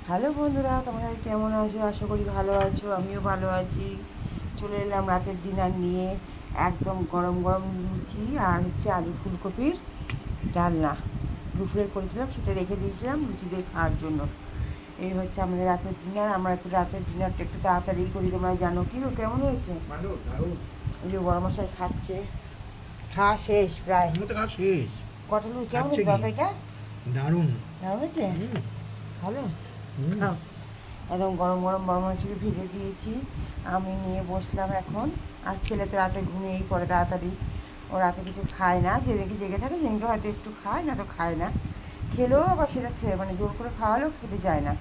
Hello বন্ধুরা, তোমরা কেমন আছো? আশা করি ভালো আছো, আমিও ভালো আছি। চলে এলাম রাতের ডিনার নিয়ে। একদম গরম গরম লুচি আর হচ্ছে আলু ফুলকপির ডালনা। দুপুরে করেছিলাম, সেটা রেখে দিয়েছিলাম লুচি দিয়ে খাওয়ার জন্য। এই হচ্ছে আমাদের রাতের ডিনার। আমরা একটু রাতের ডিনারটা একটু তাড়াতাড়ি করি, তোমরা জানো। কি গো, কেমন হয়েছে? এই যে বড় মশাই খাচ্ছে, খাওয়া শেষ প্রায়। শেষ। কটা লুচি কেমন খাচ্ছে হয়েছে কি? তরকারিটা? দারুণ। দারুণ হয়েছে? হুম, ভালো। হুম। খাও। একদম গরম গরম বড় মাছগুলো ভেজে দিয়েছি। আমি নিয়ে বসলাম এখন। আর ছেলে তো রাতে ঘুমিয়েই পড়ে তাড়াতাড়ি। ও রাতে কিছু খায় না, যেদিনকে জেগে থাকে সেদিনকে হয়তো একটু খায়, না তো খায় না। খেলেও আবার সেটা খেয়ে মানে জোর করে খাওয়ালেও খেতে চায় না,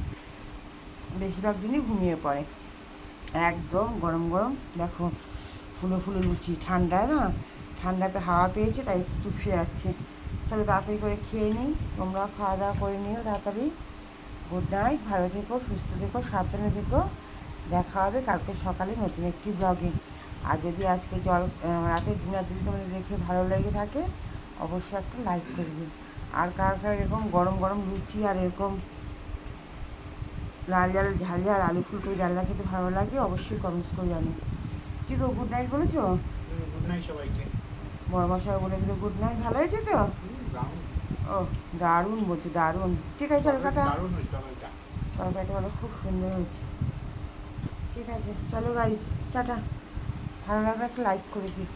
বেশিরভাগ দিনই ঘুমিয়ে পড়ে। একদম গরম গরম দেখো, ফুলো ফুলো লুচি। ঠান্ডায় না, ঠান্ডাতে হাওয়া পেয়েছে তাই একটু চুপসে যাচ্ছে। চলো তাড়াতাড়ি করে খেয়ে নিই, তোমরাও খাওয়া দাওয়া করে নিও তাড়াতাড়ি। গুড নাইট, ভালো থেকো, সুস্থ থেকো, সাবধানে থেকো। দেখা হবে কালকে সকালে নতুন একটি ব্লগে। আর যদি আজকে রাতের ডিনার যদি তোমাদের দেখে ভালো লেগে থাকে, অবশ্যই একটা লাইক করে দিন। আর কার কার এরকম গরম গরম লুচি আর এরকম লাল ঝাল ঝাল ঝাল আলু ফুলকপি ডালনা খেতে ভালো লাগে, অবশ্যই কমেন্টস করে জানি। কি গো, গুড নাইট বলেছো? গুড নাইট সবাইকে। বড় মশাই বলে দিল গুড নাইট। ভালো হয়েছে তো? দারুণ। ও, দারুণ বলছে, দারুণ। ঠিক আছে, চলো টাটা। দারুণ হয়েছে তরকারিটা। তরকারিটা বলো খুব সুন্দর হয়েছে। ঠিক আছে, চলো গাইস, টাটা। ভালো লাগলে একটা লাইক করে দিই।